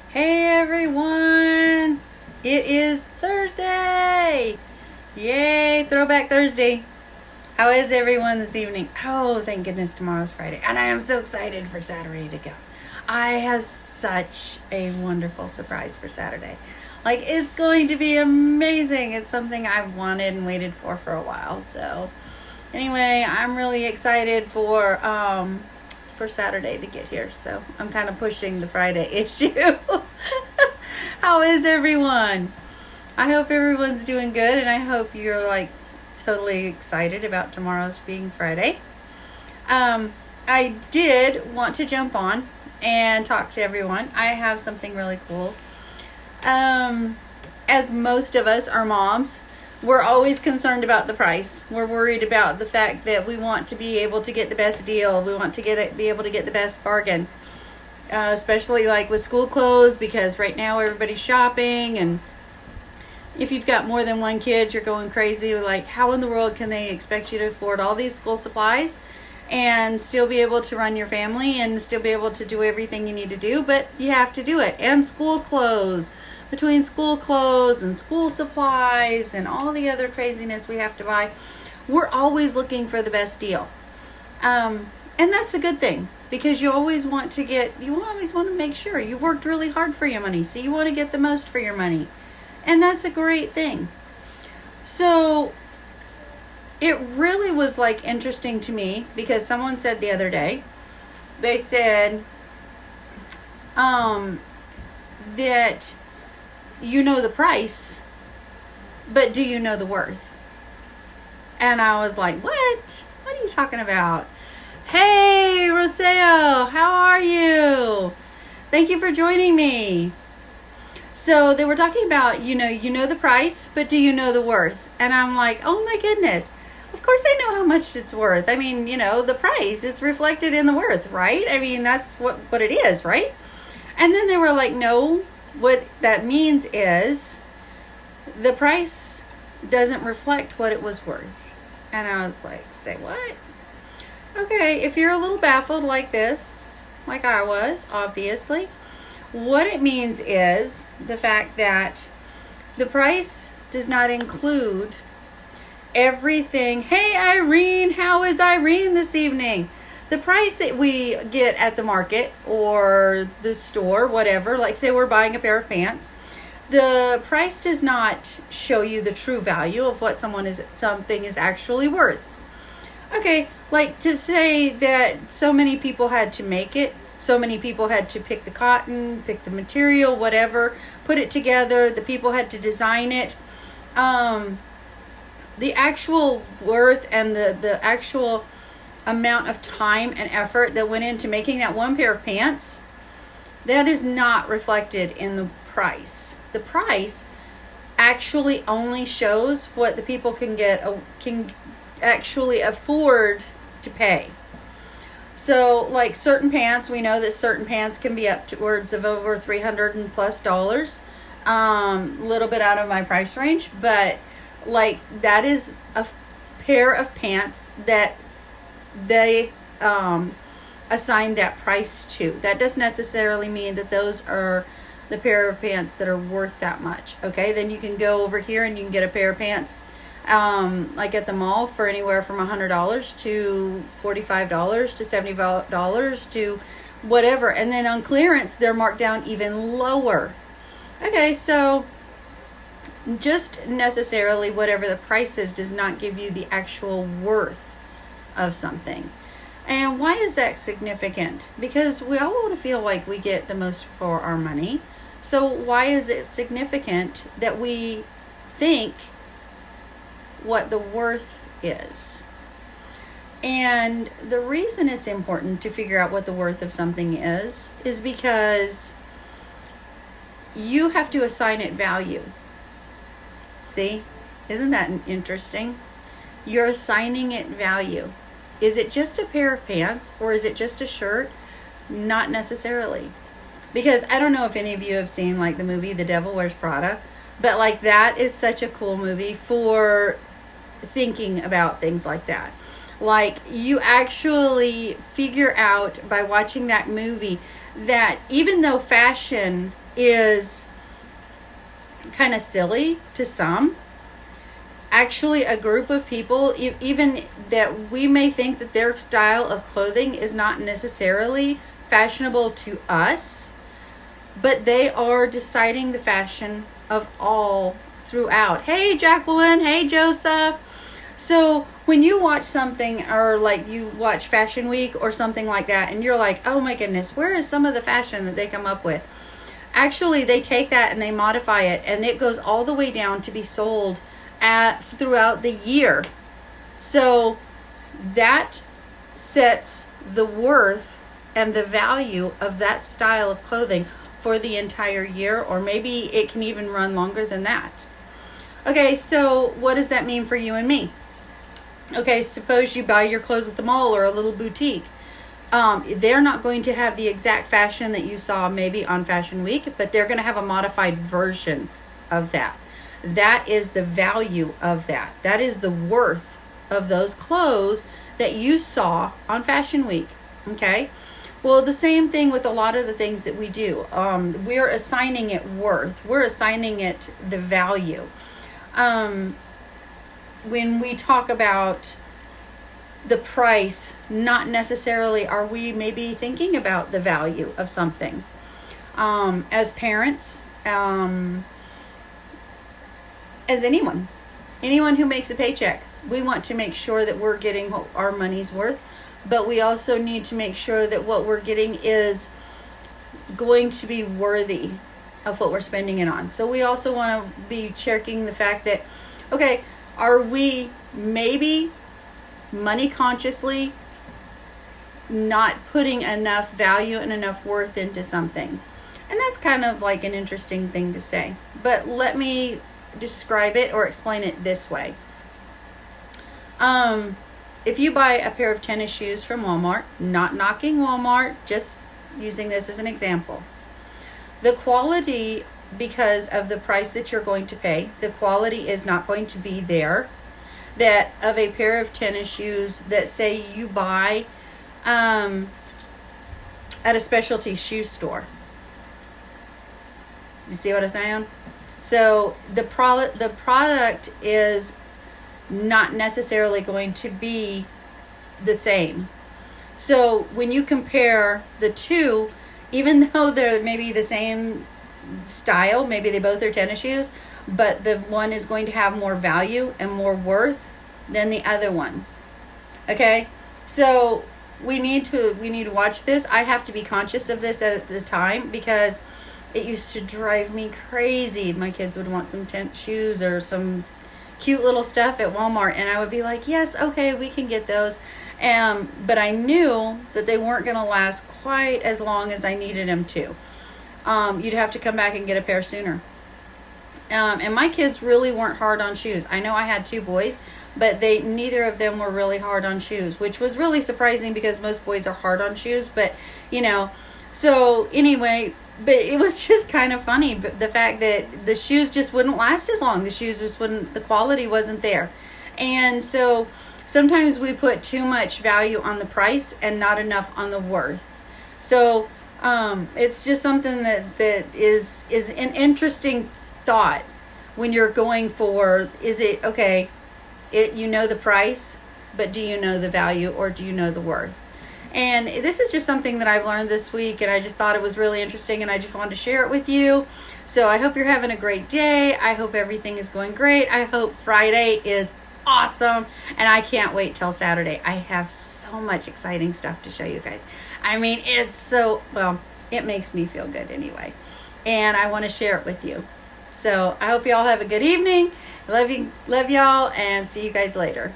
Hey everyone! It is Thursday! Yay! Throwback Thursday! How is everyone this evening? Oh, thank goodness tomorrow's Friday. And I am so excited for Saturday to go. I have such a wonderful surprise for Saturday. Like, it's going to be amazing. It's something I've wanted and waited for a while. So, anyway, I'm really excited for Saturday to get here. So, I'm kind of pushing the Friday issue. How is everyone? I hope everyone's doing good, and I hope you're like totally excited about tomorrow's being Friday. I did want to jump on and talk to everyone. I have something really cool. As most of us are moms, we're always concerned about the price. We're worried about the fact that we want to be able to get the best deal. We want to be able to get the best bargain. Especially like with school clothes, because right now everybody's shopping, and if you've got more than one kid, you're going crazy. Like, how in the world can they expect you to afford all these school supplies and still be able to run your family and still be able to do everything you need to do? But you have to do it. And school clothes, between school clothes and school supplies and all the other craziness we have to buy, we're always looking for the best deal. And that's a good thing, because you always want to make sure you've worked really hard for your money. So you want to get the most for your money. And that's a great thing. So it really was like interesting to me, because someone said the other day, they said that you know the price, but do you know the worth? And I was like, what? What are you talking about? Hey, Roseo, how are you? Thank you for joining me. So they were talking about, you know the price, but do you know the worth? And I'm like, oh my goodness. Of course I know how much it's worth. I mean, the price, it's reflected in the worth, right? I mean, that's what it is, right? And then they were like, no, what that means is the price doesn't reflect what it was worth. And I was like, say what? Okay, if you're a little baffled like this, like I was, obviously, what it means is the fact that the price does not include everything. Hey, Irene, how is Irene this evening? The price that we get at the market or the store, whatever, like say we're buying a pair of pants, the price does not show you the true value of what something is actually worth. Okay, like to say that so many people had to make it, so many people had to pick the cotton, pick the material, whatever, put it together. The people had to design it. The actual worth and the actual amount of time and effort that went into making that one pair of pants, that is not reflected in the price. The price actually only shows what the people can actually afford to pay. So like certain pants, we know that certain pants can be upwards of over $300 and plus. Little bit out of my price range, but like that is a pair of pants that they assign that price to. That doesn't necessarily mean that those are the pair of pants that are worth that much. Okay, then you can go over here and you can get a pair of pants like at the mall for anywhere from $100 to $45 to $70 to whatever, and then on clearance they're marked down even lower. Okay, so just necessarily whatever the price is does not give you the actual worth of something. And why is that significant? Because we all want to feel like we get the most for our money. So why is it significant that we think what the worth is? And the reason it's important to figure out what the worth of something is because you have to assign it value. See? Isn't that interesting? You're assigning it value. Is it just a pair of pants or is it just a shirt? Not necessarily. Because I don't know if any of you have seen like the movie The Devil Wears Prada, but like that is such a cool movie for thinking about things like that. Like you actually figure out by watching that movie that even though fashion is kind of silly to some, actually a group of people, even that we may think that their style of clothing is not necessarily fashionable to us, but they are deciding the fashion of all throughout. Hey Jacqueline, hey Joseph. So when you watch something, or like you watch Fashion Week or something like that, and you're like, oh my goodness, where is some of the fashion that they come up with? Actually, they take that and they modify it, and it goes all the way down to be sold throughout the year. So that sets the worth and the value of that style of clothing for the entire year, or maybe it can even run longer than that. Okay, so what does that mean for you and me? Okay, suppose you buy your clothes at the mall or a little boutique. They're not going to have the exact fashion that you saw maybe on Fashion Week, but they're going to have a modified version of that. That is the value of that. That is the worth of those clothes that you saw on Fashion Week. Okay? Well, the same thing with a lot of the things that we do. We're assigning it worth. We're assigning it the value. When we talk about the price, not necessarily are we maybe thinking about the value of something. As parents, as anyone who makes a paycheck, we want to make sure that we're getting our money's worth, but we also need to make sure that what we're getting is going to be worthy of what we're spending it on. So we also want to be checking the fact that, okay, are we maybe money consciously not putting enough value and enough worth into something? And that's kind of like an interesting thing to say, but let me describe it or explain it this way. If you buy a pair of tennis shoes from Walmart, not knocking Walmart, just using this as an example, the quality, because of the price that you're going to pay, the quality is not going to be there that of a pair of tennis shoes that say you buy at a specialty shoe store. You see what I'm saying? So the product is not necessarily going to be the same. So when you compare the two, even though they're maybe the same style, maybe they both are tennis shoes, but the one is going to have more value and more worth than the other one. Okay? So we need to watch this. I have to be conscious of this at the time, because it used to drive me crazy. My kids would want some tennis shoes or some cute little stuff at Walmart, and I would be like, yes, okay, we can get those. But I knew that they weren't going to last quite as long as I needed them to. You'd have to come back and get a pair sooner. And my kids really weren't hard on shoes. I know I had two boys, but neither of them were really hard on shoes, which was really surprising because most boys are hard on shoes. But, so anyway, but it was just kind of funny, but the fact that the shoes just wouldn't last as long. The shoes just wouldn't, the quality wasn't there. And so sometimes we put too much value on the price and not enough on the worth. So it's just something that is an interesting thought when you're going for, is it, okay, the price, but do you know the value, or do you know the worth? And this is just something that I've learned this week, and I just thought it was really interesting, and I just wanted to share it with you. So I hope you're having a great day. I hope everything is going great. I hope Friday is awesome, and I can't wait till Saturday. I have so much exciting stuff to show you guys. I mean, it makes me feel good anyway, and I want to share it with you. So I hope you all have a good evening. Love y'all, and see you guys later.